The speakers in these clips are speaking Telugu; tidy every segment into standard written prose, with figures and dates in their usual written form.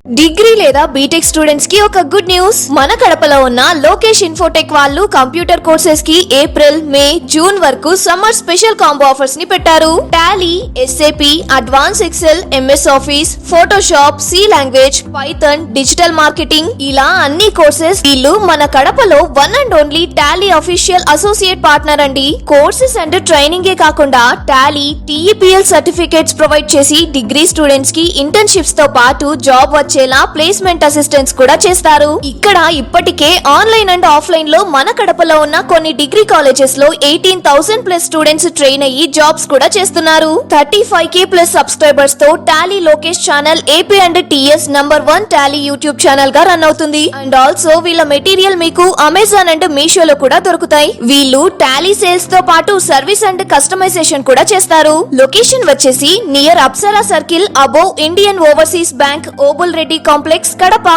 డిగ్రీ లేదా బీటెక్ స్టూడెంట్స్ కి ఒక గుడ్ న్యూస్. మన కడపలో ఉన్న లోకేష్ ఇన్ఫోటెక్ వాళ్ళు కంప్యూటర్ కోర్సెస్ కి ఏప్రిల్, మే, జూన్ వరకు సమ్మర్ స్పెషల్ కాంబో ఆఫర్స్ ని పెట్టారు. Tally, SAP, advance Excel, MS Office, Photoshop, C language, Python, digital marketing ఇలా అన్ని కోర్సెస్. వీళ్ళు మన కడపలో one and only Tally official associate partner అండి. కోర్సెస్ అండ్ ట్రైనింగ్ ఏ కాకుండా టాలీ, టీఈపీఎల్ సర్టిఫికేట్స్ ప్రొవైడ్ చేసి డిగ్రీ స్టూడెంట్స్ కి ఇంటర్న్షిప్స్ తో పాటు జాబ్ వచ్చేలా ప్లేస్మెంట్ అసిస్టెన్స్ కూడా చేస్తారు. ఇక్కడ ఇప్పటికే ఆన్లైన్ అండ్ ఆఫ్లైన్ లో మన కడపలో ఉన్న కొన్ని డిగ్రీ కాలేజెస్ లో 18,000 ప్లస్ స్టూడెంట్స్ ట్రైన్ అయ్యి జాబ్స్ కూడా చేస్తున్నారు. 35K ప్లస్ సబ్స్క్రైబర్స్ తో Tally Lokesh channel AP and TS #1 Tally YouTube channel గా రన్ అవుతుంది. అండ్ ఆల్సో వీళ్ళ మెటీరియల్ మీకు అమెజాన్ అండ్ మీషోలో కూడా దొరుకుతాయి. వీళ్ళు టాలీ సేల్స్ తో పాటు సర్వీస్ అండ్ కస్టమైజేషన్ కూడా చేస్తారు. లొకేషన్ వచ్చేసి near Apsara circle above Indian overseas bank, Obul Reddy complex, Kadapa.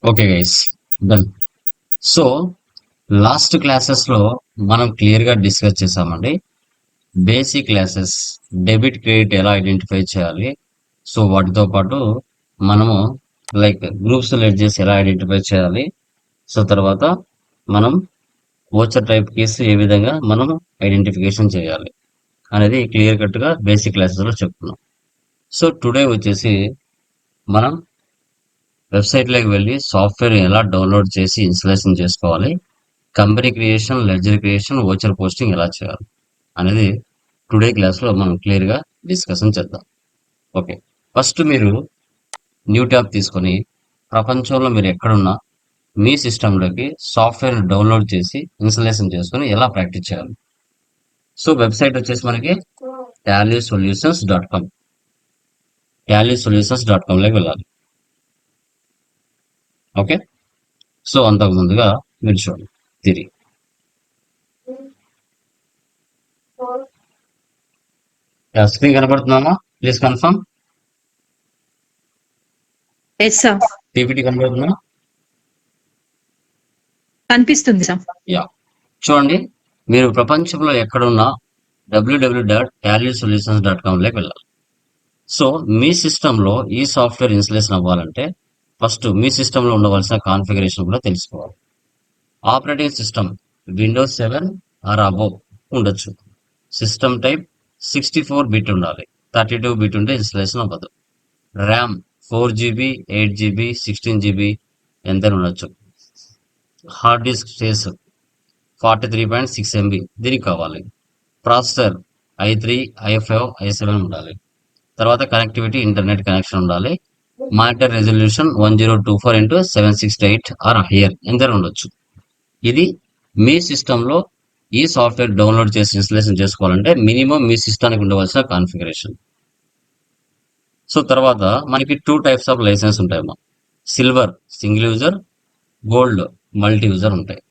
Okay guys, done. So last classes లో మనం క్లియర్ గా డిస్కస్ చేసామండి. బేసిక్ క్లాసెస్, డెబిట్ క్రెడిట్ ఎలా ఐడెంటిఫై చేయాలి, సో వాటితో పాటు మనము లైక్ గ్రూప్స్ లెడ్జెస్ ఎలా ఐడెంటిఫై చేయాలి, సో తర్వాత మనం వోచర్ టైప్ కేసు ఏ విధంగా మనం ఐడెంటిఫికేషన్ చేయాలి అనేది క్లియర్ కట్ గా బేసిక్ క్లాసెస్ లో చెప్తున్నాం. సో టుడే వచ్చేసి మనం వెబ్సైట్లోకి వెళ్ళి సాఫ్ట్వేర్ ఎలా డౌన్లోడ్ చేసి ఇన్స్టాలేషన్ చేసుకోవాలి, company creation, ledger creation, voucher posting ఎలా చేయాలి అనేది టుడే క్లాస్లో మనం క్లియర్గా డిస్కషన్ చేద్దాం. ఓకే, ఫస్ట్ మీరు న్యూ ట్యాబ్ తీసుకొని ప్రపంచంలో మీరు ఎక్కడున్నా మీ సిస్టంలోకి సాఫ్ట్వేర్ డౌన్లోడ్ చేసి ఇన్స్టాలేషన్ చేసుకొని ఎలా ప్రాక్టీస్ చేయాలి. సో వెబ్సైట్ వచ్చేసి మనకి tallysolutions.com, tallysolutions.comలోకి వెళ్ళాలి. ఓకే, సో అంతకు ముందుగా మీరు చూడండి తిరిగి స్క్రీన్ కనబడుతున్నామా? Please confirm. పీపీటీ కనబడుతుందా? కనిపిస్తుంది సార్. యా, చూడండి, మీరు ప్రపంచంలో ఎక్కడున్నా www.tallysolutions.comలోకి వెళ్ళాలి. సో మీ సిస్టంలో ఈ సాఫ్ట్వేర్ ఇన్స్టాలేషన్ అవ్వాలంటే ఫస్ట్ మీ సిస్టంలో ఉండవలసిన కాన్ఫిగరేషన్ కూడా తెలుసుకోవాలి. Operating system Windows 7 or above ఉండొచ్చు. సిస్టమ్ టైప్ 64 బిట్ ఉండాలి, 32 బిట్ ఉంటే ఇన్స్టాలేషన్ అవ్వదు. ర్యామ్ 4GB, 8GB, 16GB ఎంత ఉండొచ్చు. హార్డ్ డిస్క్ స్పేస్ 43.6 MB దీనికి కావాలి. ప్రాసెసర్ i3, i5, i7 ఉండాలి. తర్వాత కనెక్టివిటీ ఇంటర్నెట్ కనెక్షన్ ఉండాలి. Monitor resolution 1024x768 or higher ఎంత ఉండొచ్చు. ఇది మీ సిస్టంలో ఈ సాఫ్ట్వేర్ డౌన్లోడ్ చేసి ఇన్స్టాలేషన్ చేసుకోవాలంటే మినిమం మీ సిస్టానికి ఉండవలసిన కాన్ఫిగరేషన్. సో తర్వాత మనకి 2 టైప్స్ ఆఫ్ లైసెన్స్ ఉంటాయమ్మా. Silver single user, gold multi user ఉంటాయి.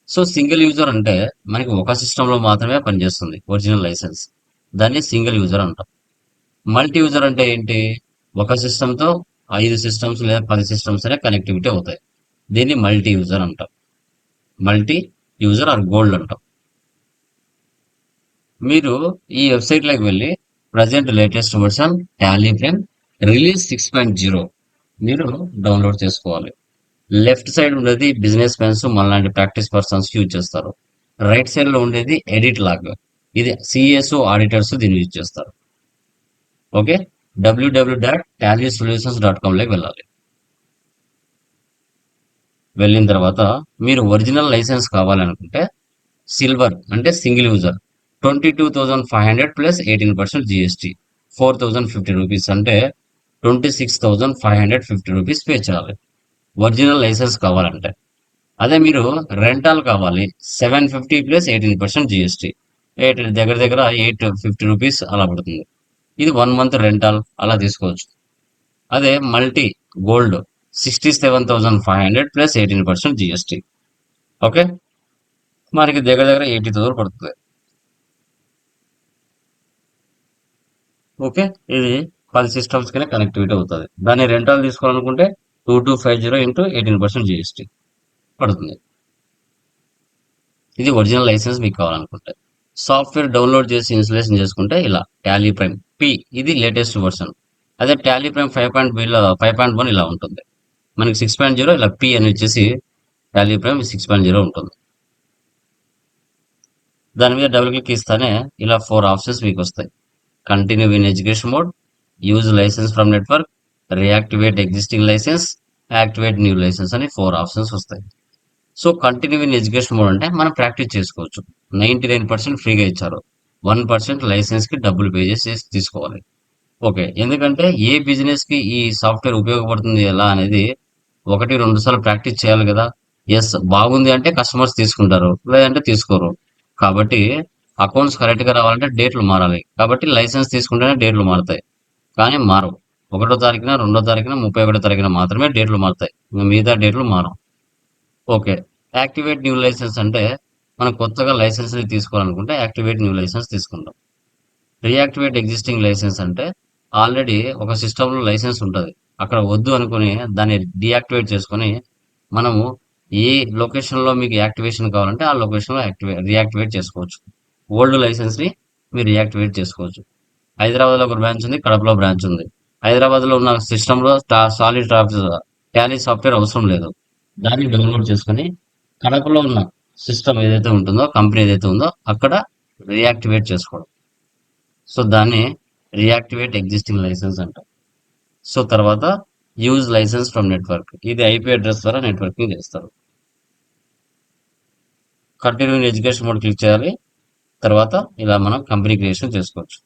సో సింగిల్ యూజర్ అంటే మనకి ఒక సిస్టంలో మాత్రమే పనిచేస్తుంది ఒరిజినల్ లైసెన్స్, దాన్ని సింగిల్ యూజర్ అంటాం. మల్టీ యూజర్ అంటే ఏంటి? ఒక సిస్టంతో 5 సిస్టమ్స్ లేదా 10 సిస్టమ్స్ అనే కనెక్టివిటీ అవుతాయి, దీన్ని మల్టీ యూజర్ అంటాం. మల్టీ యూజర్ ఆర్ గోల్డ్ అంటాం. మీరు ఈ వెబ్సైట్లోకి వెళ్ళి present latest version Tally prime release 6.0 మీరు డౌన్లోడ్ చేసుకోవాలి. లెఫ్ట్ సైడ్ ఉండేది బిజినెస్ మెన్స్ మనలాంటి ప్రాక్టీస్ పర్సన్స్ యూజ్ చేస్తారు. రైట్ సైడ్ లో ఉండేది ఎడిట్ లాగ్, ఇది సిఎస్ఓ ఆడిటర్స్ దీన్ని యూజ్ చేస్తారు. ఓకే, www.tallysolutions.comలోకి వెళ్ళాలి. వెళ్ళిన తర్వాత మీరు ఒరిజినల్ లైసెన్స్ కావాలనుకుంటే సిల్వర్ అంటే single user 22,500 plus 18% GST 4,050 rupees అంటే 26,550 రూపీస్ పే చేయాలి ఒరిజినల్ లైసెన్స్ కావాలంటే. అదే మీరు రెంటల్ కావాలి 750 ప్లస్ 18% GST దగ్గర దగ్గర 850 రూపీస్ అలా పడుతుంది. ఇది 1 మంత్ రెంటల్ అలా తీసుకోవచ్చు. అదే multi gold 67,500 plus 18% GST. Okay, మనకి దగ్గర దగ్గర 80,000 పడుతుంది. ఓకే, ఇది 10 సిస్టమ్స్ కింద కనెక్టివిటీ అవుతుంది. దాన్ని రెంటల్ తీసుకోవాలనుకుంటే 2250 ఇంటూ 18% GST పడుతుంది. ఇది ఒరిజినల్ లైసెన్స్ మీకు కావాలనుకుంటే. సాఫ్ట్వేర్ డౌన్లోడ్ చేసి ఇన్స్టాలేషన్ చేసుకుంటే ఇలా టాలీ ప్రైమ్ పి, ఇది లేటెస్ట్ వర్షన్. అదే టాలీ ప్రైమ్ 5.1 ఇలా ఉంటుంది. మనకి 6.0 ఇలా పి అని వచ్చేసి టాలీ ప్రైమ్ 6.0 ఉంటుంది. దాని మీద డబుల్ క్లిక్ ఇస్తానే ఇలా 4 ఆప్షన్స్ మీకు వస్తాయి. Continue in education mode, use licence from network, reactivate existing licence, activate new licence అని 4 ఆప్షన్స్ వస్తాయి. So continue in education mode అంటే మనం ప్రాక్టీస్ చేసుకోవచ్చు. 99% ఫ్రీగా ఇచ్చారు. 1% లైసెన్స్ కి డబ్బులు పే చేసి తీసుకోవాలి. ఓకే. ఎందుకంటే ఏ బిజినెస్ కి ఈ సాఫ్ట్వేర్ ఉపయోగపడుతుంది ఎలా అనేది 1, 2 సార్లు ప్రాక్టీస్ చేయాలి కదా. ఎస్ బాగుంది అంటే కస్టమర్స్ తీసుకుంటారు, లేదంటే తీసుకోరు. కాబట్టి అకౌంట్స్ కరెక్ట్ గా రావాలంటే డేట్లు మారాలి. కాబట్టి లైసెన్స్ తీసుకుంటేనే డేట్లు మారుతాయి, కానీ మారవు. 1వ తారీఖున, 2వ తారీఖున, 31వ తారీఖున మాత్రమే డేట్లు మారుతాయి. ఇంకా మిగతా డేట్లు మారవు. ఓకే. యాక్టివేట్ న్యూ లైసెన్స్ అంటే మనం కొత్తగా లైసెన్స్ ని తీసుకోవాలనుకుంటే యాక్టివేట్ న్యూ లైసెన్స్ తీసుకుంటాం. రీయాక్టివేట్ ఎగ్జిస్టింగ్ లైసెన్స్ అంటే ఆల్రెడీ ఒక సిస్టంలో లైసెన్స్ ఉంటుంది, అక్కడ వద్దు అనుకుని దాన్ని డీయాక్టివేట్ చేసుకొని మనము ఏ లొకేషన్లో మీకు యాక్టివేషన్ కావాలంటే ఆ లొకేషన్లో రీయాక్టివేట్ చేసుకోవచ్చు. ఓల్డ్ లైసెన్స్ని మీరు రీయాక్టివేట్ చేసుకోవచ్చు. హైదరాబాద్లో ఒక బ్రాంచ్ ఉంది, కడపలో బ్రాంచ్ ఉంది. హైదరాబాద్లో ఉన్న సిస్టంలో సాలిడ్ టాలీ సాఫ్ట్వేర్ అవసరం లేదు. దాన్ని డౌన్లోడ్ చేసుకొని కడపలో ఉన్న సిస్టమ్ ఏదైతే ఉంటుందో, కంపెనీ ఏదైతే ఉందో అక్కడ రీయాక్టివేట్ చేసుకోవడం. సో దాన్ని రీయాక్టివేట్ ఎగ్జిస్టింగ్ లైసెన్స్ అంటాం. సో తర్వాత యూజ్ లైసెన్స్ ఫ్రమ్ నెట్వర్క్, ఇది ఐపీ అడ్రస్ ద్వారా నెట్వర్కింగ్ చేస్తారు. కంటిన్యూ ఎడ్యుకేషన్ మోడ్ క్లిక్ చేయాలి. తర్వాత ఇలా మనం కంపెనీ క్రియేషన్ చేసుకోవచ్చు.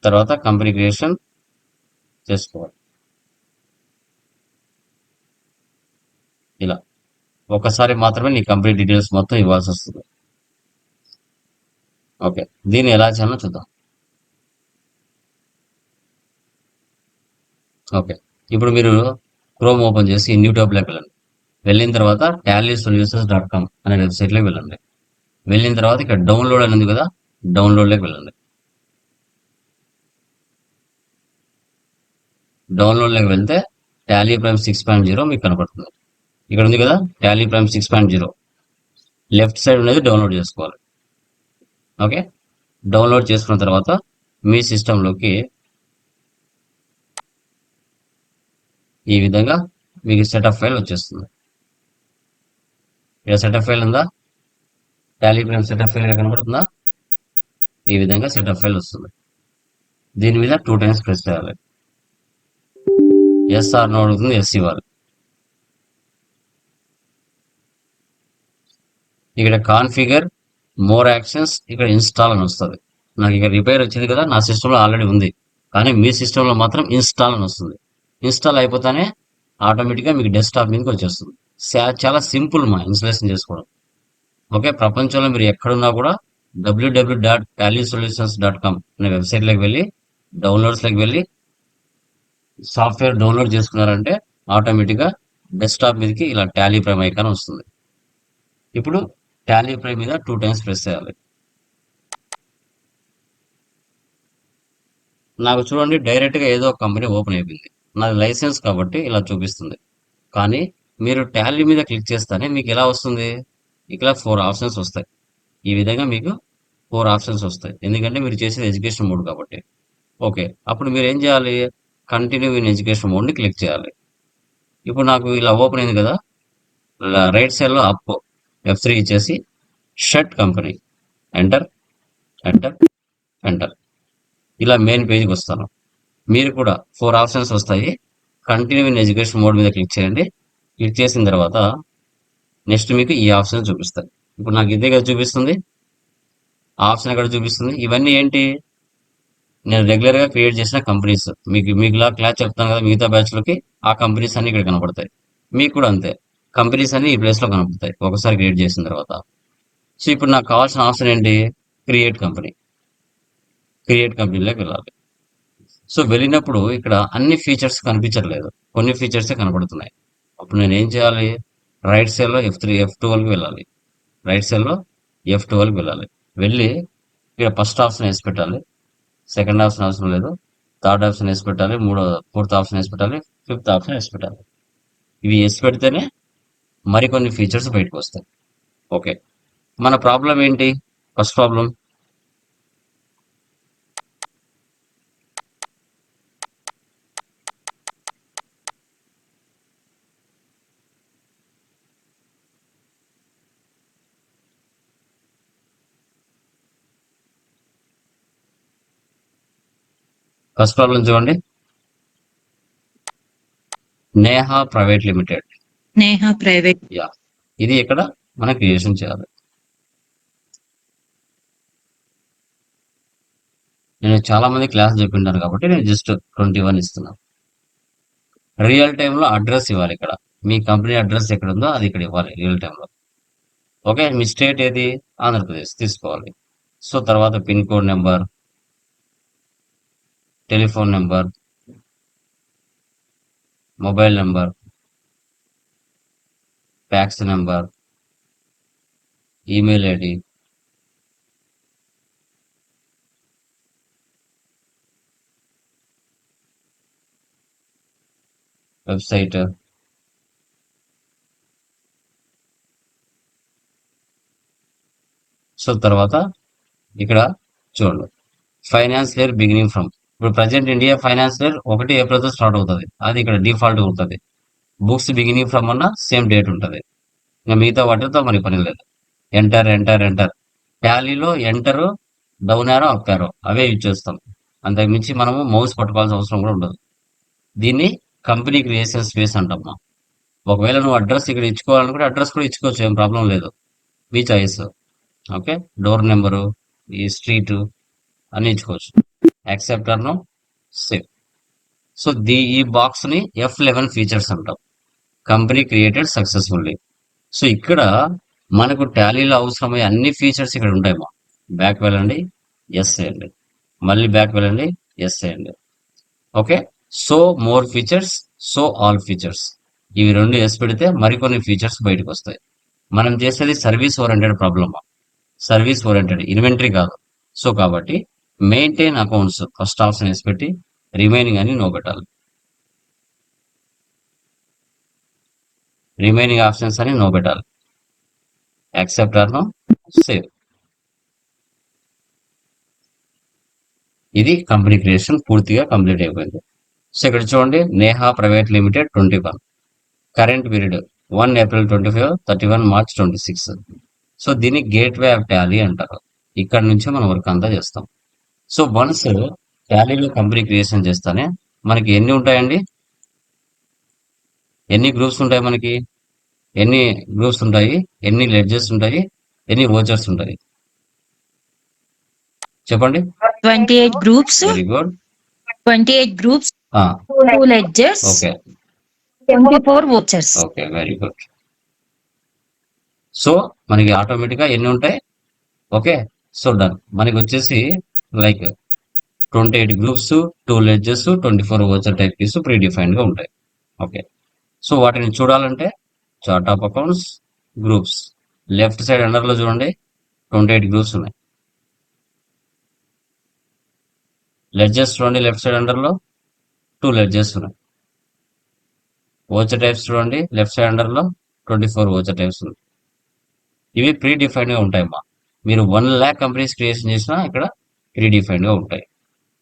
తర్వాత కంపెనీ క్రియేషన్ చేసుకోవాలి. ఇలా ఒకసారి మాత్రమే నీ కంపెనీ డీటెయిల్స్ మొత్తం ఇవ్వాల్సి వస్తుంది. ఓకే, దీన్ని ఎలా చేయాలో చూద్దాం. ఓకే, ఇప్పుడు మీరు క్రోమ్ ఓపెన్ చేసి న్యూ ట్యాబ్లోకి వెళ్ళండి. వెళ్ళిన తర్వాత tallysolutions.com అనే వెబ్సైట్లోకి వెళ్ళండి. వెళ్ళిన తర్వాత ఇక్కడ డౌన్లోడ్ అని ఉంది కదా, డౌన్లోడ్లోకి వెళ్ళండి. డౌన్లోడ్లోకి వెళ్తే టాలీ ప్రైమ్ 6.0 మీకు కనపడుతుంది. ఇక్కడ ఉంది కదా టాలీ ప్రైమ్ 6.0, లెఫ్ట్ సైడ్ అనేది డౌన్లోడ్ చేసుకోవాలి. ఓకే, డౌన్లోడ్ చేసుకున్న తర్వాత మీ సిస్టంలోకి ఈ విధంగా మీకు సెటప్ ఫైల్ వచ్చేస్తుంది. ఇక్కడ సెటప్ ఫైల్ ఉందా, టాలీ ప్రైమ్ సెటప్ ఫైల్ కనబడుతుందా? ఈ విధంగా సెటప్ ఫైల్ వస్తుంది. దీని మీద 2 టైమ్స్ ప్రెస్ చేయాలి. ఎస్ ఆర్ నో అడుగుతుంది, ఎస్ ఇవ్వాలి. ఇక్కడ కాన్ఫిగర్ మోర్ యాక్షన్స్, ఇక్కడ ఇన్స్టాల్ అని వస్తుంది. నాకు ఇక్కడ రిపేర్ వచ్చింది కదా, నా సిస్టంలో ఆల్రెడీ ఉంది, కానీ మీ సిస్టంలో మాత్రం ఇన్స్టాల్ అని వస్తుంది. ఇన్స్టాల్ అయిపోతానే ఆటోమేటిక్గా మీకు డెస్క్టాప్ మీదకి వచ్చేస్తుంది. చాలా సింపుల్ మా ఇన్స్టాలేషన్ చేసుకోవడం. ఓకే, ప్రపంచంలో మీరు ఎక్కడున్నా కూడా www.tallysolutions.com అనే వెబ్సైట్లోకి వెళ్ళి డౌన్లోడ్స్లోకి వెళ్ళి సాఫ్ట్వేర్ డౌన్లోడ్ చేసుకున్నారంటే ఆటోమేటిక్గా డెస్క్టాప్ మీదకి ఇలా టాలీ ప్రైమ్ ఐకాన్ వస్తుంది. ఇప్పుడు టాలీ ప్రైమ్ మీద 2 టైమ్స్ ప్రెస్ చేయాలి. నాకు చూడండి డైరెక్ట్గా ఏదో ఒక కంపెనీ ఓపెన్ అయిపోయింది. నాది లైసెన్స్ కాబట్టి ఇలా చూపిస్తుంది. కానీ మీరు టాలీ మీద క్లిక్ చేస్తేనే మీకు ఎలా వస్తుంది, ఇక్కడ 4 ఆప్షన్స్ వస్తాయి. ఈ విధంగా మీకు 4 ఆప్షన్స్ వస్తాయి, ఎందుకంటే మీరు చేసేది ఎడ్యుకేషన్ మోడ్ కాబట్టి. ఓకే, అప్పుడు మీరు ఏం చేయాలి, కంటిన్యూ ఇన్ ఎడ్యుకేషన్ మోడ్ని క్లిక్ చేయాలి. ఇప్పుడు నాకు ఇలా ఓపెన్ అయింది కదా, రైట్ సైడ్లో అప్ F3 ఇచ్చేసి shut company, enter enter enter, ఇలా మెయిన్ పేజ్కి వస్తాను. మీరు కూడా 4 ఆప్షన్స్ వస్తాయి. కంటిన్యూ ఇన్ ఎడ్యుకేషన్ మోడ్ మీద క్లిక్ చేయండి. క్లిక్ చేసిన తర్వాత నెక్స్ట్ మీకు ఈ ఆప్షన్ చూపిస్తాయి. ఇప్పుడు నాకు ఇదే కదా చూపిస్తుంది, ఆప్షన్ ఎక్కడ చూపిస్తుంది. ఇవన్నీ ఏంటి, నేను రెగ్యులర్గా క్రియేట్ చేసిన కంపెనీస్. మీకులా క్లాస్ చెప్తాను కదా మిగతా బ్యాచ్లకి, ఆ కంపెనీస్ అన్ని ఇక్కడ కనపడతాయి. మీకు కూడా అంతే, కంపెనీస్ అన్ని ఈ ప్లేస్లో కనపడతాయి ఒకసారి క్రియేట్ చేసిన తర్వాత. సో ఇప్పుడు నాకు కావాల్సిన ఆప్షన్ ఏంటి, క్రియేట్ కంపెనీ. క్రియేట్ కంపెనీలోకి వెళ్ళాలి. సో వెళ్ళినప్పుడు ఇక్కడ అన్ని ఫీచర్స్ కనిపించట్లేదు, కొన్ని ఫీచర్సే కనపడుతున్నాయి. అప్పుడు నేను ఏం చేయాలి, రైట్ సైడ్లో F12కి వెళ్ళాలి. రైట్ సైడ్లో F12కి వెళ్ళాలి. వెళ్ళి ఇక్కడ ఫస్ట్ ఆప్షన్ వేసి పెట్టాలి, సెకండ్ ఆప్షన్ అవసరం లేదు, థర్డ్ ఆప్షన్ వేసి పెట్టాలి, ఫోర్త్ ఆప్షన్ వేసి పెట్టాలి, ఫిఫ్త్ ఆప్షన్ వేసి పెట్టాలి. ఇవి వేసి పెడితేనే మరికొన్ని ఫీచర్స్ బయటకు వస్తాయి. ఓకే, మన ప్రాబ్లం ఏంటి, ఫస్ట్ ప్రాబ్లం ఫస్ట్ ప్రాబ్లం చూడండి. Neha private limited. Neha private. Yeah, ఇది ఇక్కడ మనం క్రియేషన్ చేయాలి. నేను చాలా మంది క్లాస్ చెప్పింటాను కాబట్టి నేను జస్ట్ 21 ఇస్తున్నాను. రియల్ టైంలో అడ్రస్ ఇవ్వాలి. ఇక్కడ మీ కంపెనీ అడ్రస్ ఎక్కడ ఉందో అది ఇక్కడ ఇవ్వాలి రియల్ టైంలో. ఓకే, మీ స్టేట్ ఏది? ఆంధ్రప్రదేశ్ తీసుకోవాలి. సో తర్వాత pin code number, telephone number, mobile number, fax number, email ID, website, so తర్వాత ఇక్కడ చూడండి ఫైనాన్స్ ఇయర్ బిగినింగ్ ఫ్రమ్. ఇప్పుడు ప్రజెంట్ ఇండియా ఫైనాన్స్ ఇయర్ 1 ఏప్రిల్తో స్టార్ట్ అవుతుంది, అది ఇక్కడ డిఫాల్ట్ ఉంటుంది. బుక్స్ బిగినింగ్ ఫ్రమ్ అన్న సేమ్ డేట్ ఉంటుంది. ఇంకా మిగతా వాటితో మనకి పని లేదు. Enter enter enter. టాలీలో enter, down arrow, up arrow అవే యూజ్ చేస్తాం. అంతకు మించి మనము మౌస్ పట్టుకోవాల్సిన అవసరం కూడా ఉండదు. దీన్ని కంపెనీ క్రియేషన్ స్పేస్ అంటాం. ఒకవేళ నువ్వు అడ్రస్ ఇక్కడ ఇచ్చుకోవాలనుకుంటే అడ్రస్ కూడా ఇచ్చుకోవచ్చు, ఏం ప్రాబ్లం లేదు. మీ చాయిస్. ఓకే, డోర్ నెంబరు, ఈ స్ట్రీట్ అన్ని ఇచ్చుకోవచ్చు. యాక్సెప్ట్ అన్నాం, సేవ్. సో ఈ బాక్స్ ని F11 ఫీచర్స్ అంటాం. Company created successfully. సో ఇక్కడ మనకు టాలీలో అవసరమయ్యే అన్ని ఫీచర్స్ ఇక్కడ ఉంటాయమ్మా. బ్యాక్ వెళ్ళండి, ఎస్ చేయండి, మళ్ళీ బ్యాక్ వెళ్ళండి, ఎస్ చేయండి. Okay, so more features, so all features, ఇవి రెండు ఎస్ పెడితే మరికొన్ని ఫీచర్స్ బయటకు వస్తాయి. మనం చేసేది service oriented problem, service oriented, inventory కాదు. సో కాబట్టి మెయింటైన్ అకౌంట్స్ ఫస్ట్ ఆప్షన్ వేసి పెట్టి రిమైనింగ్ అని నో పెట్టాలి. రిమైనింగ్ ఆప్షన్స్ అని నో పెట్టాలి. Accept or no, save. ఇది కంపెనీ క్రియేషన్ పూర్తిగా కంప్లీట్ అయిపోయింది. సో ఇక్కడ చూడండి, Neha private limited 21, current period 1 April 25, 31 March 26. So దీన్ని గేట్వే ఆఫ్ టాలీ అంటారు. ఇక్కడ నుంచే మనం వర్క్ అంతా చేస్తాం. సో వన్స్ టాలీలో కంపెనీ క్రియేషన్ చేస్తానే మనకి ఎన్ని ఉంటాయండి, ఎన్ని గ్రూప్స్ ఉంటాయి, మనకి ఎన్ని గ్రూప్స్ ఉంటాయి, ఎన్ని లెడ్జెస్ ఉంటాయి, ఎన్ని వోచర్స్ ఉంటాయి చెప్పండి. 28 groups. Very good. 28 groups. 2 ledgers. Okay 24 vouchers. Okay, very good. So మనకి ఆటోమేటిక్గా ఎన్ని ఉంటాయి? Okay, so done. మనకి వచ్చేసి like 28 groups, 2 ledges, 24 voucher type keys pre defined గా ఉంటాయి. ఓకే, సో వాటిని చూడాలంటే chart of accounts, groups, left side under లో చూడండి 28 గ్రూప్స్ ఉన్నాయి. లెడ్జెస్ చూడండి, లెఫ్ట్ సైడ్ అండర్ లో 2 లెడ్జెస్ ఉన్నాయి. వోచర్ టైప్స్ చూడండి, లెఫ్ట్ సైడ్ అండర్ లో 24 వోచర్ టైప్స్ ఉన్నాయి. ఇవి ప్రీ డిఫైన్డ్ గా ఉంటాయమ్మా. మీరు 1 lakh కంపెనీస్ క్రియేషన్ చేసినా ఇక్కడ ప్రీ డిఫైన్డ్ గా ఉంటాయి.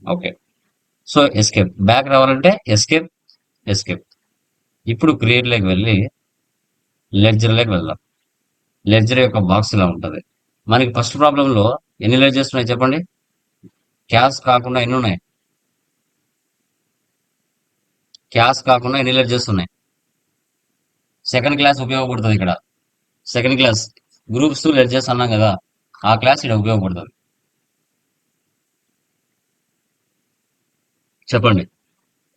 Okay, so escape. బ్యాక్ రావాలంటే ఎస్కేప్, ఎస్కేప్. ఇప్పుడు క్రియేట్ లోకి వెళ్ళి లెడ్జర్ లోకి వెళ్దాం. లెడ్జర్ యొక్క బాక్స్ ఇలా ఉంటుంది. మనకి ఫస్ట్ ప్రాబ్లం లో ఎన్ని లెడ్జర్స్ ఉన్నాయి చెప్పండి? క్యాష్ కాకుండా ఎన్ని ఉన్నాయి? క్యాష్ కాకుండా ఎన్ని లెడ్జర్స్ ఉన్నాయి? సెకండ్ క్లాస్ ఉపయోగపడుతుంది ఇక్కడ. సెకండ్ క్లాస్ గ్రూప్స్ లెడ్జర్స్ అన్నాం కదా, ఆ క్లాస్ ఇక్కడ ఉపయోగపడుతుంది. చెప్పండి,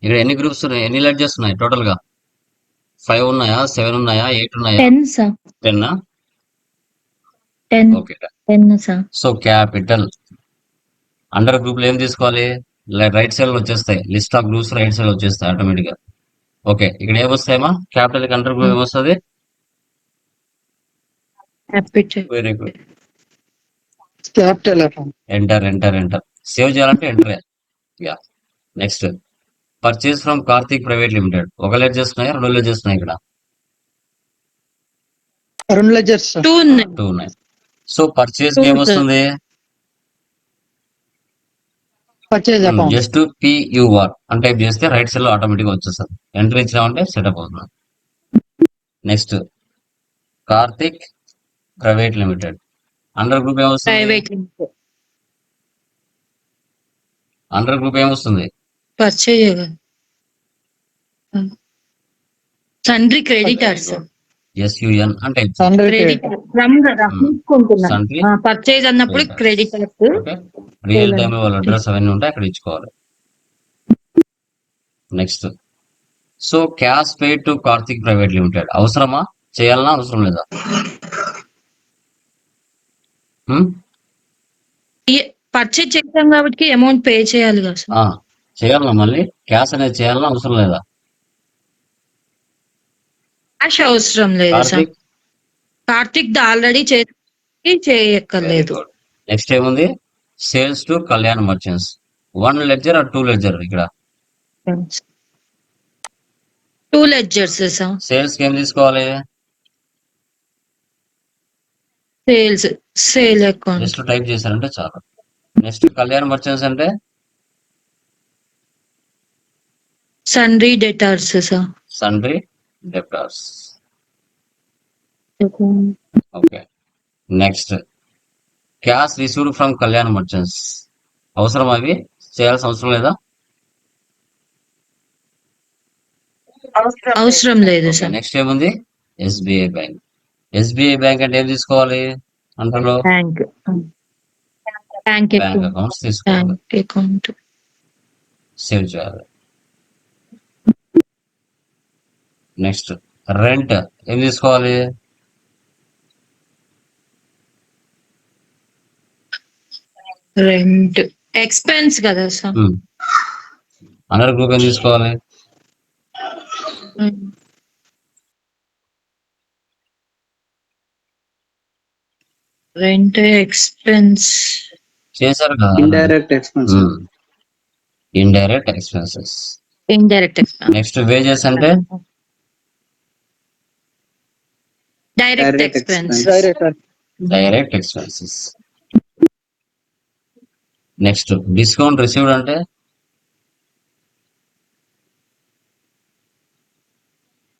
ఇక్కడ ఎన్ని గ్రూప్స్ ఉన్నాయి, ఎన్ని లెడ్జర్స్ ఉన్నాయి టోటల్ గా? 5 ఉన్నాయా, 7 ఉన్నాయా, 8 ఉన్నాయా? 10 sir. 10. 10. Okay, 10 sir. So capital. Under group లో ఏం తీసుకోవాలి? రైట్ సైడ్ లో వచ్చేస్తాయి, list of groups right side వచ్చేస్తాయి ఆటోమేటిక్ గా. ఓకే, ఇక్కడ ఏమొస్తాయమ్మా? క్యాపిటల్ అండర్ గ్రూప్ ఏమొస్తుంది? Capital. Very good. Capital account. Enter enter enter. Save చేయాలంటే enter. Yeah, next purchase from Karthik private limited. ఒక లెడ్జెస్ ఉన్నాయా, 2 లెడ్జెస్ ఉన్నాయి ఇక్కడ? 2 లెజర్స్. 2 ఉన్నాయి. 2 ఉన్నాయి. సో పర్చేస్ Two, ఏమొస్తుంది? Purchase account. జస్ట్ PUR అని టైప్ చేస్తే రైట్ సైడ్ లో ఆటోమేటిక్ గా వచ్చేస్తుంది. ఎంటర్ ఇచ్చినామంటే సెటప్ అవుతుంది. Next Karthik private limited. Under group ఏమొస్తుంది? Private limited. అండర్ గ్రూప్ ఏమొస్తుంది? పర్చేజ్ సన్రీ క్రెడిటర్స్ SUN అంటే సన్రీ క్రెడిటర్ ఫ్రమ్ కదా తీసుకుంటున్నా సన్రీ పర్చేజ్ అన్నప్పుడు creditors. Creditors okay, real time వాళ్ళ అడ్రస్ అవన్నీ ఉంటాయి, అక్కడ ఇచ్చుకోవాలి. Next, so cash paid to Karthik private limited అవసరమా, చేయాలన్నా అవసరం లేదా? పర్చేజ్ చేసాం కాబట్టి అమౌంట్ పే చేయాలి కదా సార్. చేయాలన్నా, మళ్ళీ క్యాష్ అనేది చేయాలన్నా అవసరం లేదా? క్యాష్ అవసరం లేదు సార్. కార్తిక్ కార్తిక్ ఆల్రెడీ చేయక్కర్లేదు. నెక్స్ట్ ఏముంది, sales to Kalyan merchants 1 ledger are 2 ledger? ఇక్కడ 2 లెడ్జర్స్ సార్. సేల్స్ కి ఏం తీసుకోవాలి? సేల్ అకౌంట్ జస్ట్ టైప్ చేశారంటే చాలు. నెక్స్ట్ కళ్యాణ్ మర్చెంట్స్ అంటే sundry debtors sir. Sundry debtors. Okay, next cash received from Kalyan merchants అవసరం, అవి చేయాల్సిన అవసరం లేదా? అవసరం లేదు సార్. నెక్స్ట్ ఏముంది, SBI బ్యాంక్. SBI బ్యాంక్ అంటే ఏం తీసుకోవాలి? అందులో బ్యాంక్ బ్యాంక్ అకౌంట్స్ తీసుకోవాలి, అకౌంట్ సేవ్ చేయాలి. నెక్స్ట్ రెంట్ ఏం తీసుకోవాలి? రెంట్ ఎక్స్పెన్స్ కదా సార్. అనర్ గ్రూప్ ఏం తీసుకోవాలి? రెంట్ ఎక్స్పెన్స్ చేశారు కదా, indirect expense. Indirect expenses. Indirect expense. Next wages అంటే direct expense. Direct expenses. Next discount received అంటే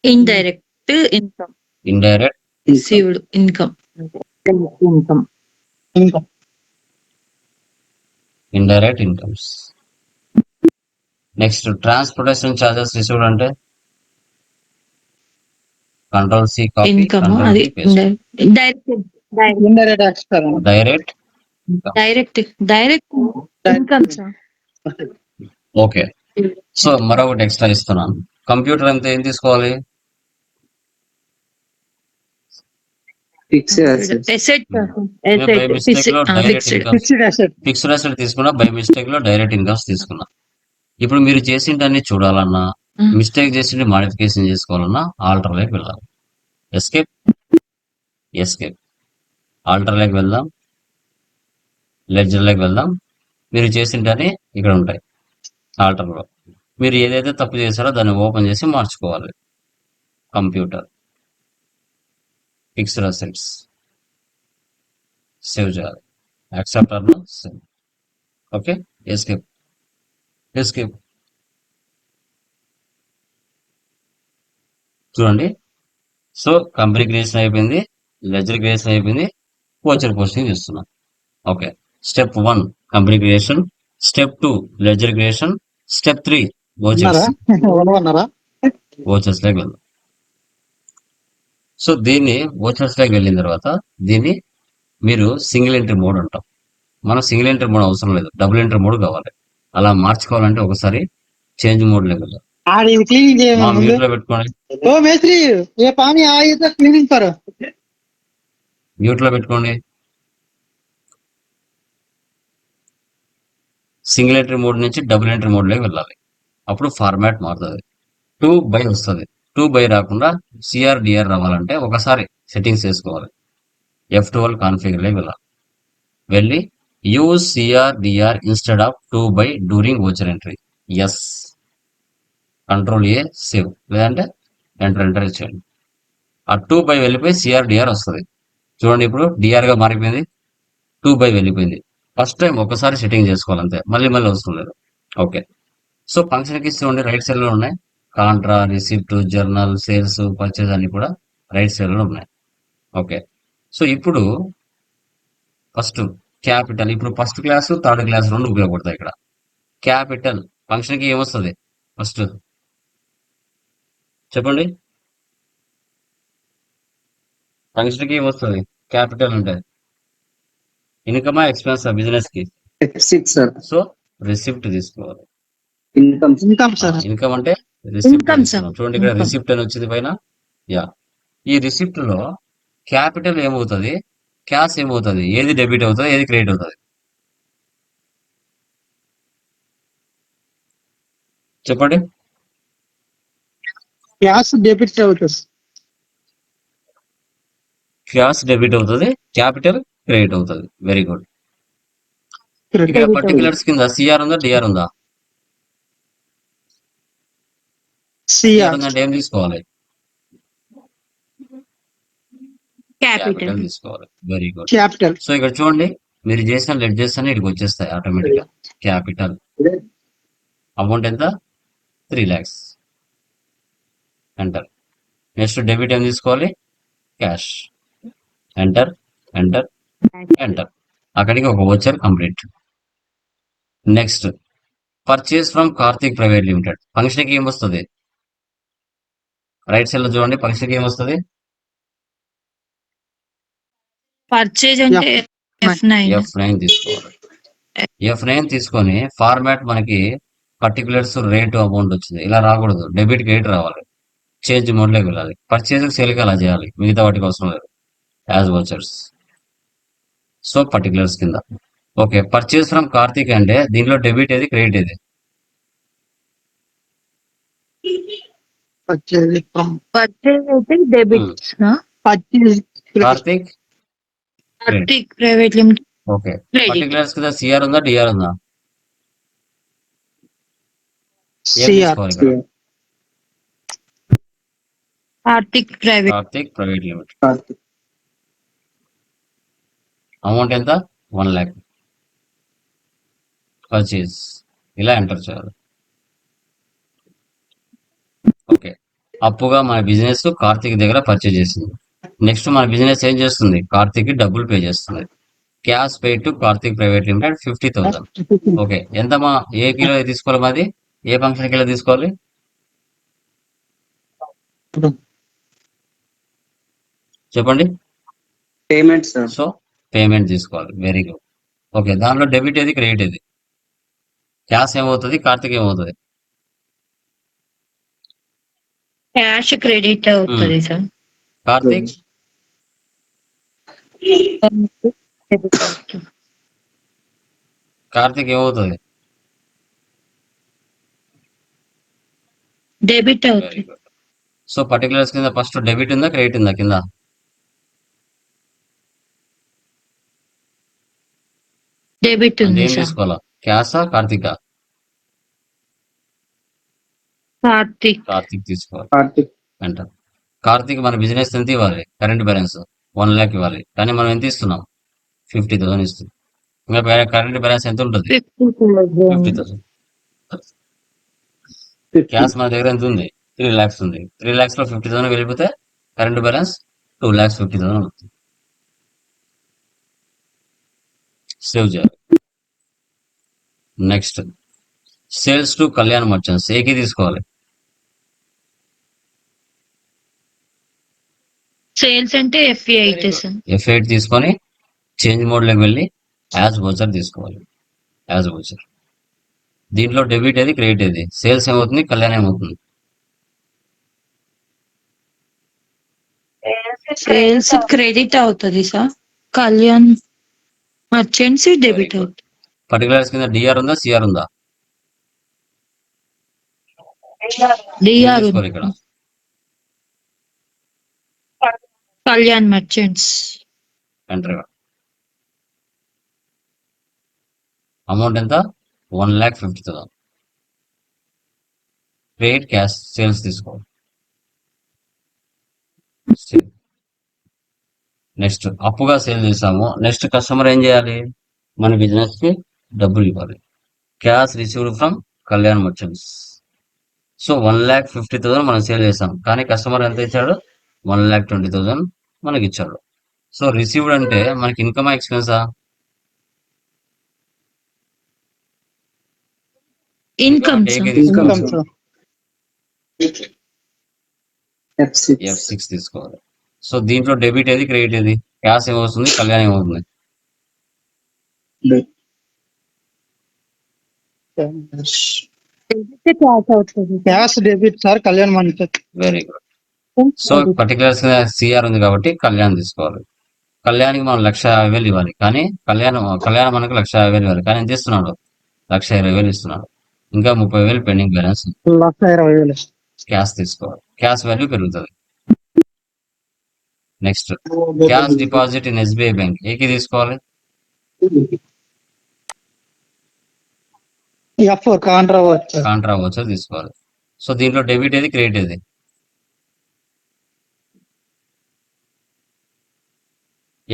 indirect income. Indirect received income. Indirect incomes. Next transportation charges received అంటే control C copy, income control అది V paste. Indirect expense. Direct direct income sir. Okay, so మరొకటి ఎక్స్ట్రా ఇస్తున్నాను. కంప్యూటర్ అంతా ఏం తీసుకోవాలి? ఫిక్స్డ్ అసెట్ తీసుకున్నా, బై మిస్టేక్ లో డైరెక్ట్ ఇన్కమ్స్ తీసుకున్నా. ఇప్పుడు మీరు చేసింటన్ని చూడాలన్నా, మిస్టేక్ చేసింది మాడిఫికేషన్ చేసుకోవాలన్నా ఆల్టర్ లోకి వెళ్ళాలి. ఎస్కేప్ ఆల్టర్ లోకి వెళ్దాం, లెడ్జర్ లోకి వెళ్దాం. మీరు చేసింటని ఇక్కడ ఉంటాయి ఆల్టర్ లో. మీరు ఏదైతే తప్పు చేశారో దాన్ని ఓపెన్ చేసి మార్చుకోవాలి. కంప్యూటర్, ఫిక్స్డ్ అసెట్స్, సేవ్ చేయాలి. యాక్సెప్టర్ లో సేవ్. Okay, escape. చూడండి, సో కంపెనీ క్రియేషన్ అయిపోయింది, లెడ్జర్ క్రియేషన్ అయిపోయింది, వోచర్ పోస్టింగ్ చేస్తున్నాం. Okay, step 1 company creation, step 2 ledger creation, step 3 vouchers లోకి వెళ్దాం. సో దీన్ని వోచర్స్ లోకి వెళ్ళిన తర్వాత దీన్ని మీరు సింగిల్ ఎంట్రీ మోడ్ అంటాం. మనం సింగిల్ ఎంట్రీ మోడ్ అవసరం లేదు, డబుల్ ఎంట్రీ మోడ్ కావాలి. అలా మార్చుకోవాలంటే ఒకసారి చేంజ్ మోడ్ లోకి వెళ్దాం. మ్యూట్ లో పెట్టుకోండి, మ్యూట్ లో పెట్టుకోండి. సింగిల్ ఎంట్రీ మోడ్ నుంచి డబుల్ ఎంట్రీ మోడ్ లోకి వెళ్ళాలి. అప్పుడు ఫార్మాట్ మారుతుంది, 2 by వస్తుంది. 2 by రాకుండా CRDR రావాలంటే ఒకసారి సెట్టింగ్స్ చేసుకోవాలి. F12 కాన్ఫిగర్ లోకి వెళ్ళాలి. వెళ్ళి use CRDR instead of 2 by during voucher entry. Yes, control A save, లేదంటే ఎంటర్ ఇచ్చేయండి. ఆ 2 by వెళ్ళిపోయి CRDR వస్తుంది. చూడండి, ఇప్పుడు DR గా మారిపోయింది, 2 by వెళ్ళిపోయింది. ఫస్ట్ టైం ఒకసారి సెట్టింగ్ చేసుకోవాలి అంతే, మళ్ళీ అవసరం లేదు. ఓకే, సో ఫంక్షన్ కి చూడండి రైట్ సైడ్ లో ఉన్నాయి. Contra, receipt, journal, sales, purchase అన్ని కూడా రైట్ సైడ్ లో ఉన్నాయి. ఓకే, సో ఇప్పుడు ఫస్ట్ క్యాపిటల్. ఇప్పుడు ఫస్ట్ క్లాస్, థర్డ్ క్లాస్ రెండు ఉపయోగపడతాయి. ఇక్కడ క్యాపిటల్ ఫంక్షన్ కి ఏమొస్తుంది ఫస్ట్ చెప్పండి. ఫంక్షన్ కి ఏమొస్తుంది? క్యాపిటల్ ఉంటుంది. ఇన్కమా ఎక్స్పెన్స్ బిజినెస్ కి? Six sir. సో రిసిప్ట్ తీసుకోవాలి. Income sir. ఇన్కమ్ అంటే రిసిప్ట్ ఇన్కమ్ సార్. తీసుకున్నాం. చూడండి ఇక్కడ ఇన్కమ్. రిసిప్ట్ అని వచ్చింది పైన. యా, ఈ రిసిప్ట్ లో క్యాపిటల్ ఏమవుతుంది, క్యాష్ ఏమవుతుంది, ఏది డెబిట్ అవుతుంది, ఏది క్రెడిట్ అవుతుంది చెప్పండి. క్యాష్ డెబిట్ అవుతుంది. క్యాష్ డెబిట్ అవుతుంది, క్యాపిటల్ క్రెడిట్ అవుతుంది. Very good. ఇక్కడ పర్టికులర్స్ కింద సిఆర్ ఉందా, డిఆర్ ఉందా? సిఆర్ ఉందంటే ఏం తీసుకోవాలి? క్యాపిటల్ తీసుకోవాలి. Very good. క్యాపిటల్. సో ఇక్కడ చూడండి, మీరు చేసిన లెడ్జెస్ అన్ని ఇక్కడికి వచ్చేస్తాయి ఆటోమేటిక్ గా. క్యాపిటల్ అమౌంట్ ఎంత? 3 lakhs. ఎంటర్. నెక్స్ట్ డెబిట్ ఏం తీసుకోవాలి? క్యాష్. Enter enter enter. అక్కడికి ఒక voucher complete. Next purchase from Karthik private limited. Function కి ఏమొస్తుంది? రైట్ సైడ్ లో చూడండి, ఫంక్షన్ కి ఏమొస్తుంది? పర్చేజ్ అంటే F9 తీసుకోవాలి. F9 తీసుకొని ఫార్మాట్ మనకి పర్టికులర్స్ రేటు అమౌంట్ వచ్చింది, ఇలా రాకూడదు. డెబిట్ క్రెడిట్ రావాలి. చేంజ్ మోడ్ లోకి వెళ్ళాలి. పర్చేజ్ సేల్కి అలా చేయాలి, మిగతా వాటికి అవసరం లేదు. As vouchers. సో పర్టికులర్స్ కింద ఓకే. పర్చేస్ ఫ్రమ్ కార్తిక్ అంటే దీనిలో డెబిట్ ఏది, క్రెడిట్ ఏది? పర్చేజ్ ఫ్రమ్ పర్చేజ్ అయితే debit. Purchase Karthik Karthik private limited okay. Credit. Particulars కింద సిఆర్ ఉందా, డిఆర్ ఉందా? ఏం సిఆర్. తీసుకోవాలి ఇక్కడ? Karthik private. Karthik private limited. Amount ఎంత? 1 lakh. పర్చేజ్ ఇలా ఎంటర్ చేయాలి. ఓకే. అప్పుగా మన బిజినెస్ కార్తిక్ దగ్గర పర్చేజ్ చేసింది. నెక్స్ట్ మన బిజినెస్ ఏం చేస్తుంది? కార్తిక్ కి డబ్బులు పే చేస్తుంది. Cash pay to Karthik private limited 50,000. Okay. ఎంతమా? ఏ కిలో తీసుకోవాలి మాది? ఏ ఫంక్షన్ కిలో తీసుకోవాలి? చెప్పండి. Payment sir. సో పేమెంట్ తీసుకోవాలి. Very good. ఓకే. దానిలో డెబిట్ ఏది, క్రెడిట్ ఏది? క్యాష్ ఏమవుతుంది, కార్తిక్ ఏమవుతుంది? క్యాష్ క్రెడిట్ అవుతుంది సార్. కార్తిక్ కార్తిక్ ఏమవుతుంది? డెబిట్ వెరీ అవుతుంది. గుడ్. సో పర్టికులర్స్ కింద ఫస్ట్ డెబిట్ ఉందా, క్రెడిట్ ఉందా కింద? డెబిట్ అంటే ఉంది ఏం సార్. తీసుకోవాలా? క్యాషా, కార్తికా? కార్తిక్. కార్తిక్ తీసుకోవాలి. కార్తిక్. అంటారు. కార్తిక్ మన బిజినెస్ ఎంత ఇవ్వాలి? కరెంట్ బ్యాలెన్స్ 1 lakh ఇవ్వాలి. కానీ మనం ఎంత ఇస్తున్నాం? 50,000 ఇస్తున్నాం. ఇంకా కరెంట్ బ్యాలెన్స్ ఎంత ఉంటుంది? 50,000. క్యాష్ మన దగ్గర ఎంత ఉంది? 3 lakhs ఉంది. 3 lakhs లో 50,000 వెళ్ళిపోతే కరెంట్ బ్యాలెన్స్ 2,50,000 అవుతుంది. సేవ్ చేయాలి. Next sales to Kalyan merchants. ఏకి తీసుకోవాలి. సేల్స్ అంటే ఎఫ్ఏ అయితే సార్. F8 తీసుకొని చేంజ్ మోడ్ లోకి వెళ్ళి యాజ్ వోచర్ తీసుకోవాలి. As voucher. దీంట్లో డెబిట్ ఏది, క్రెడిట్ ఏది? సేల్స్ ఏమవుతుంది, కళ్యాణ్ ఏమవుతుంది? సేల్స్ క్రెడిట్ అవుతుంది సార్. కళ్యాణ్ మర్చెంట్స్ డెబిట్ అవుతుంది. పర్టికులర్స్ కింద డిఆర్ ఉందా, సిఆర్ ఉందా? ఏం డిఆర్ తీసుకోవాలి ఇక్కడ? కళ్యాణ్ మర్చెంట్స్. ఎంటర్. అమౌంట్ ఎంత? 1,50,000. క్రెడిట్ క్యాష్ సేల్స్ తీసుకోవాలి. నెక్స్ట్ అప్పుగా సేల్ చేసాము. నెక్స్ట్ కస్టమర్ ఏం చేయాలి? మన బిజినెస్ కి డబ్బులు ఇవ్వాలి. Cash received from Kalyan merchants. So 1,50,000 మనం సేల్ చేసాం, కానీ కస్టమర్ ఎంత ఇచ్చాడు? 1,20,000 మనకి ఇచ్చాడు. సో రిసీవ్డ్ అంటే మనకి ఇన్కమా ఎక్స్పెన్సా? ఇన్కమ్ ఏకి సార్. తీసుకోవాలి ఇన్కమ్ సార్. F6 తీసుకోవాలి. సో దీంట్లో డెబిట్ ఏది క్రెడిట్ ఏది? క్యాష్ ఏమవుతుంది, కళ్యాణ్ ఏమవుతుంది? క్యాష్ అవుతుంది. Cash debit sir, Kalyan month. Very good. So particulars CR ఉంది కాబట్టి కళ్యాణ్ తీసుకోవాలి. కళ్యాణ్కి మనం 1,50,000 ఇవ్వాలి, కానీ కళ్యాణ్ మనకు 1,50,000 ఇవ్వాలి, కానీ ఎంత ఇస్తున్నాడు? 1,20,000 ఇస్తున్నాడు. ఇంకా 30,000 పెండింగ్ బ్యాలెన్స్. 1,20,000. క్యాష్ తీసుకోవాలి. క్యాష్ వాల్యూ పెరుగుతుంది. Next cash deposit in SBI bank. ఏకి తీసుకోవాలి? F4 కాంట్రా వచ్చారు. కాంట్రా వచ్చర్ తీసుకోవాలి. సో దీంట్లో డెబిట్ ఏది క్రెడిట్ ఏది?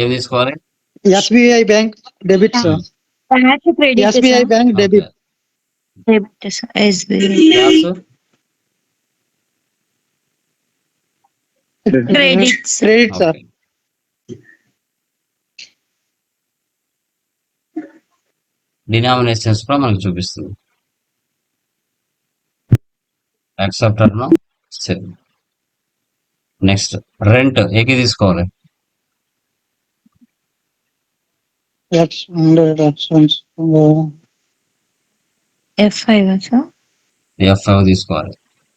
ఏం తీసుకోవాలి? SBI bank debit sir. Cash credit SBI bank debit. Debit sir. SBI cash credits. Credit sir. Denominations కూడా మనకు చూపిస్తుంది. యాక్సెప్టర్ నో సెల్. నెక్స్ట్ రెంట్ ఏకి తీసుకోవాలి? F5 sir. F5 తీసుకోవాలి.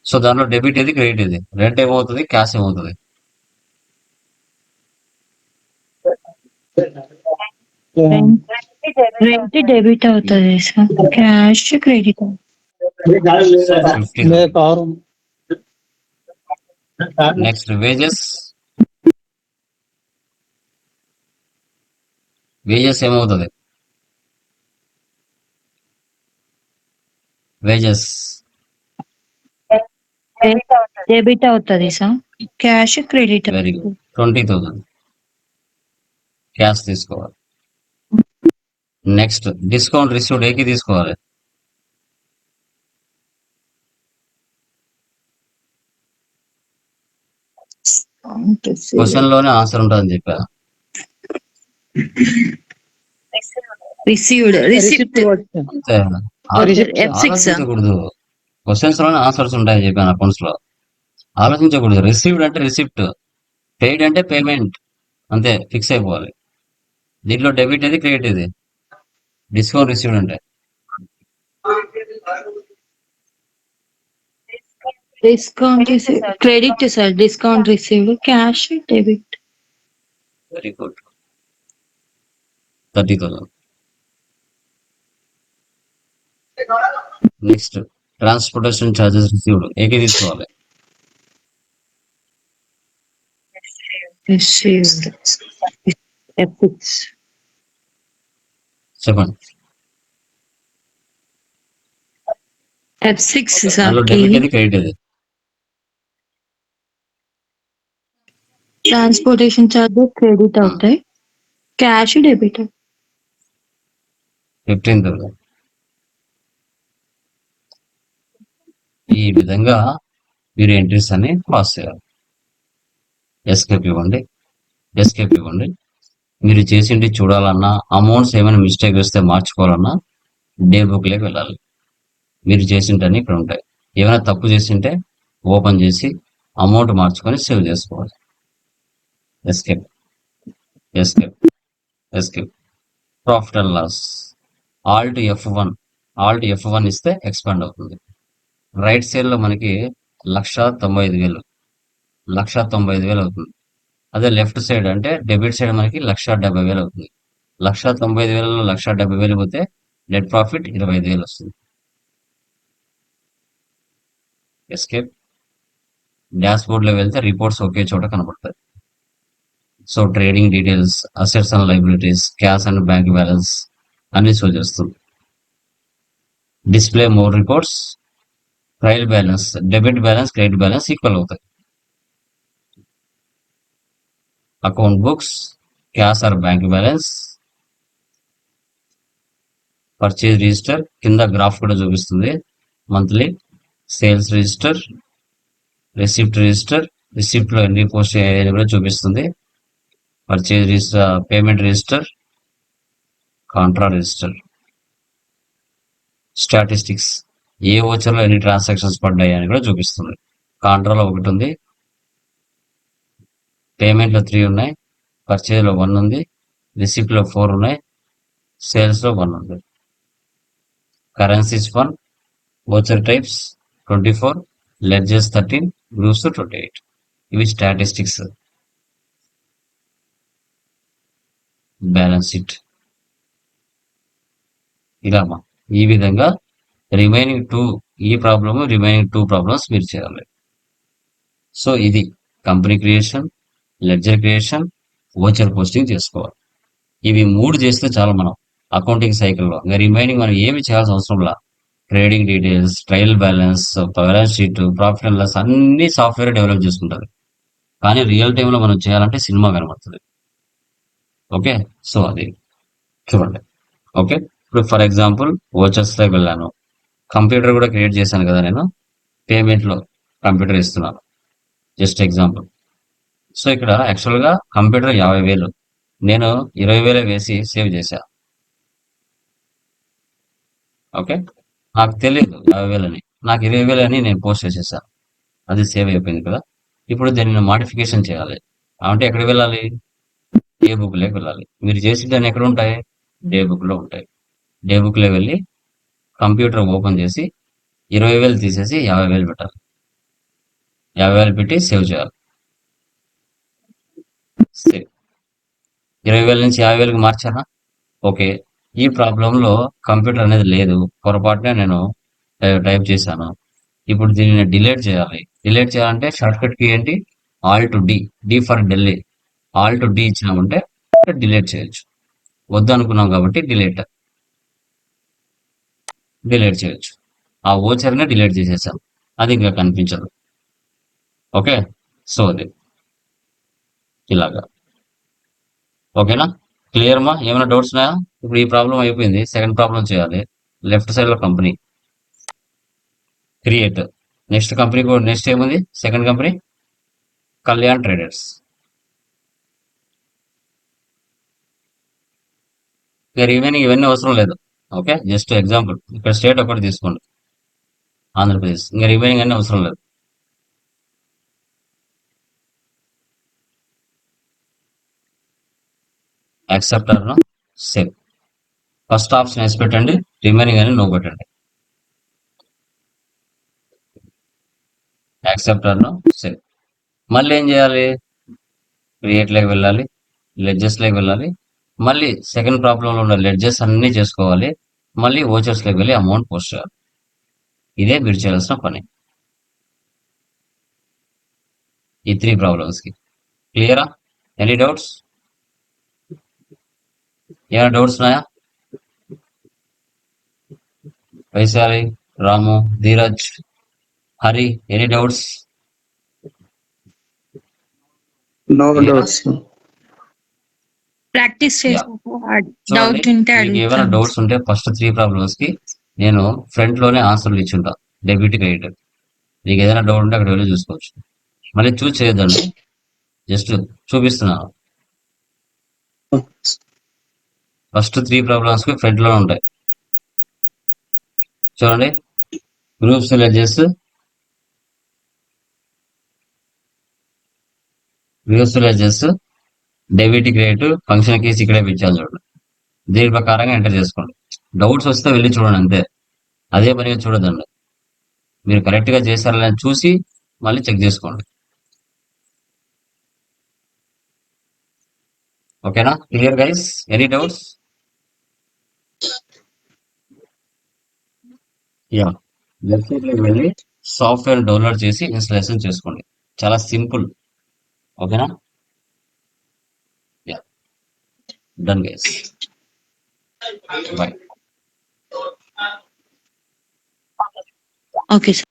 సో దాంట్లో డెబిట్ ఏది క్రెడిట్ ఏది? రెంట్ ఏమవుతుంది, క్యాష్ ఏమవుతుంది? రెంట్ డెబిట్ అవుతుంది sir. Cash credit. 50. Next wages. Wages ఏమవుతుంది? వేజెస్ డెబిట్ అవుతుంది sir. Cash credit. Very good. 20,000 cash తీసుకోవాలి. నెక్స్ట్ డిస్కౌంట్ రిసీవ్డ్ ఏకి తీసుకోవాలి? క్వశ్చన్ లోనే ఆన్సర్ ఉంటుందని చెప్పాను. రిసీవ్డ్. రిసిప్ట్. అంతే. F6 ఆలోచించకూడదు. క్వశ్చన్స్ లోనే ఆన్సర్స్ ఉంటాయని చెప్పాను. అకౌంట్స్ లో ఆలోచించకూడదు. రిసీవ్డ్ అంటే రిసిప్ట్, పెయిడ్ అంటే పేమెంట్, అంతే ఫిక్స్ అయిపోవాలి. దీంట్లో డెబిట్ ఏది క్రెడిట్ ఏది? డిస్కౌంట్ రిసీవ్డ్ అంటే discount credit sir. Discount received. Cash debit. Very good. 30,000. Next transportation charges received ఏకి తీసుకోవాలి? రిసీవ్డ్. F6. చెప్పండి. F6 sir. దాంట్లో డెబిట్ ఏది క్రెడిట్ ఏది? ట్రాన్స్పోర్టేషన్ చార్జెస్ క్రెడిట్ అవుతాయి. Cash debit. 15,000. ఈ విధంగా మీరు ఎంట్రీస్ అన్ని పాస్ చేయాలి. ఎస్కేప్ ఇవ్వండి. ఎస్కేప్ ఇవ్వండి. మీరు చేసింది చూడాలన్నా, అమౌంట్స్ ఏమైనా మిస్టేక్ వస్తే మార్చుకోవాలన్నా డే బుక్లోకి వెళ్ళాలి. మీరు చేసింటన్నీ ఇక్కడ ఉంటాయి. ఏమైనా తప్పు చేసింటే ఓపెన్ చేసి అమౌంట్ మార్చుకొని సేవ్ చేసుకోవాలి. Escape escape escape. Profit and loss. Alt F1. Alt F1 ఇస్తే ఎక్స్పాండ్ అవుతుంది. రైట్ సైడ్ లో మనకి 1,95,000 1,95,000 అవుతుంది. అదే లెఫ్ట్ సైడ్ అంటే డెబిట్ సైడ్ మనకి 1,70,000 అవుతుంది. 1,95,000లో 1,70,000 పోతే నెట్ ప్రాఫిట్ 25,000 వస్తుంది. ఎస్కేప్. డాష్ బోర్డ్ లో వెళ్తే రిపోర్ట్స్ ఒకే చోట కనబడతాయి. So trading details, assets and liabilities, cash and bank balance అన్ని షో చేస్తుంది. Display more reports, trial balance, debit balance, credit balance equal అవుతాయి. Account books, cash or bank balance, purchase register, కింద గ్రాఫ్ కూడా చూపిస్తుంది. Monthly sales register, receipt register, receipt లో ఎన్ని పోస్ట్ అయ్యాయని కూడా చూపిస్తుంది. Purchase register, payment register, contra register, statistics, ఏ ఓచర్లో ఎన్ని ట్రాన్సాక్షన్స్ పడ్డాయి అని కూడా చూపిస్తుంది. కాంట్రాలో ఒకటి ఉంది, పేమెంట్లో 3 ఉన్నాయి, పర్చేజ్లో 1 ఉంది, రిసిప్ట్లో 4 ఉన్నాయి, సేల్స్లో 1 ఉంది. Currencies 1, voucher types 24, ledges 13, groups 28. ఇవి స్టాటిస్టిక్స్. బ్యాలెన్స్ షీట్ ఇలామా ఈ విధంగా రిమైనింగ్ 2 ప్రాబ్లమ్స్ మీరు చేయాలి. సో ఇది company creation, ledger creation, voucher posting చేసుకోవాలి. ఇవి 3 చేస్తే చాలు మనం అకౌంటింగ్ సైకిల్లో. ఇంకా రిమైనింగ్ మనం ఏమి చేయాల్సిన అవసరం లా. Trading details, trial balance, balance sheet, profit and loss అన్ని సాఫ్ట్వేర్ డెవలప్ చేసుకుంటుంది. కానీ రియల్ టైంలో మనం చేయాలంటే సినిమా కనబడుతుంది. ఓకే, సో అది చూడండి. ఓకే, ఇప్పుడు ఫర్ ఎగ్జాంపుల్ ఓచర్స్లోకి వెళ్ళాను, కంప్యూటర్ కూడా క్రియేట్ చేశాను కదా నేను, పేమెంట్లో కంప్యూటర్ ఇస్తున్నాను, జస్ట్ ఎగ్జాంపుల్. సో ఇక్కడ యాక్చువల్గా కంప్యూటర్ 50,000, నేను 20,000 వేసి సేవ్ చేశా. ఓకే, నాకు తెలియదు 50,000 అని, నాకు 20,000 అని నేను పోస్ట్ చేసేసాను, అది సేవ్ అయిపోయింది కదా. ఇప్పుడు దీన్ని మాడిఫికేషన్ చేయాలి అంటే ఎక్కడికి వెళ్ళాలి? డే బుక్లోకి వెళ్ళాలి. మీరు చేసి దాన్ని ఎక్కడ ఉంటాయి? డే బుక్లో ఉంటాయి. డే బుక్లో వెళ్ళి కంప్యూటర్ ఓపెన్ చేసి 20,000 తీసేసి 50,000 పెట్టాలి. 50,000 పెట్టి సేవ్ చేయాలి. సేవ్. 20,000 నుంచి 50,000కి మార్చానా? ఓకే, ఈ ప్రాబ్లంలో కంప్యూటర్ అనేది లేదు, పొరపాటునే నేను టైప్ చేశాను. ఇప్పుడు దీన్ని డిలీట్ చేయాలి. డిలీట్ చేయాలంటే షార్ట్ కట్ కీ ఏంటి? Alt D, D for Delhi. Alt D ఇచ్చినామంటే డిలీట్ చేయొచ్చు. వద్దు అనుకున్నాం కాబట్టి డిలీట్ చేయొచ్చు. ఆ ఓచర్ని డిలీట్ చేసేసాం, అది ఇంకా కనిపించదు. ఓకే, సో అది ఇలాగా. ఓకేనా, క్లియర్ మా? ఏమైనా డౌట్స్ ఉన్నాయా? ఇప్పుడు ఈ ప్రాబ్లం అయిపోయింది, సెకండ్ ప్రాబ్లం చేయాలి. లెఫ్ట్ సైడ్ లో కంపెనీ క్రియేట్, నెక్స్ట్ కంపెనీ కూడా నెక్స్ట్ ఏముంది? Second company Kalyan traders. ఇక రిమైనింగ్ ఇవన్నీ అవసరం లేదు. ఓకే, జస్ట్ ఎగ్జాంపుల్, ఇక్కడ స్టేట్ ఒకటి తీసుకోండి, ఆంధ్రప్రదేశ్. ఇంకా రిమైనింగ్ అన్నీ అవసరం లేదు. యాక్సెప్ట్ అను సేవ్. ఫస్ట్ ఆప్షన్ వేసి పెట్టండి, రిమైనింగ్ అని నో పెట్టండి. యాక్సెప్ట్ అను సేవ్. మళ్ళీ ఏం చేయాలి? క్రియేట్లోకి వెళ్ళాలి, లెడ్జెస్లోకి వెళ్ళాలి, మళ్ళీ సెకండ్ ప్రాబ్లంలో ఉన్న లెడ్జెస్ అన్నీ చేసుకోవాలి, మళ్ళీ ఓచర్స్లోకి వెళ్ళి అమౌంట్ పోస్ట్ చేయాలి. ఇదే మీరు చేయాల్సిన పని ఈ 3 ప్రాబ్లమ్స్కి. క్లియరా? Any doubts? ఏమైనా డౌట్స్ ఉన్నాయా? Vaishali, Ramu, Dheeraj, Hari, any doubts? No doubts. Practice చేసాక డౌట్ చూడండి, ఉంటే మీకు ఏమైనా అడుగుతాను. డౌట్స్ ఉంటే ఫస్ట్ 3 ప్రాబ్లమ్స్ కి నేను ఫ్రంట్ లోనే ఆన్సర్లు ఇచ్చుంటా, డెబిట్ క్రెడిట్. మీకు ఏదైనా డౌట్ ఉంటే అక్కడ వెళ్ళి చూసుకోవచ్చు. మళ్ళీ చూస్ చేయొద్దండి, జస్ట్ చూపిస్తున్నాను. ఫస్ట్ 3 ప్రాబ్లమ్స్ కి ఫ్రంట్ లోనే ఉంటాయి. చూడండి, groups ledgers, debit credit, function keys ఇక్కడే ఇచ్చాను చూడండి. దీని ప్రకారంగా ఎంటర్ చేసుకోండి. డౌట్స్ వస్తే వెళ్ళి చూడండి అంతే, అదే పనిగా చూడదండి. మీరు కరెక్ట్ గా చేశారని చూసి మళ్ళీ చెక్ చేసుకోండి. ఓకేనా? Clear guys? Any doubts? Yeah, website లోకి వెళ్ళి సాఫ్ట్వేర్ డౌన్లోడ్ చేసి ఇన్స్టాలేషన్ చేసుకోండి, చాలా సింపుల్. ఓకేనా? Yeah, done guys, bye. Okay sir.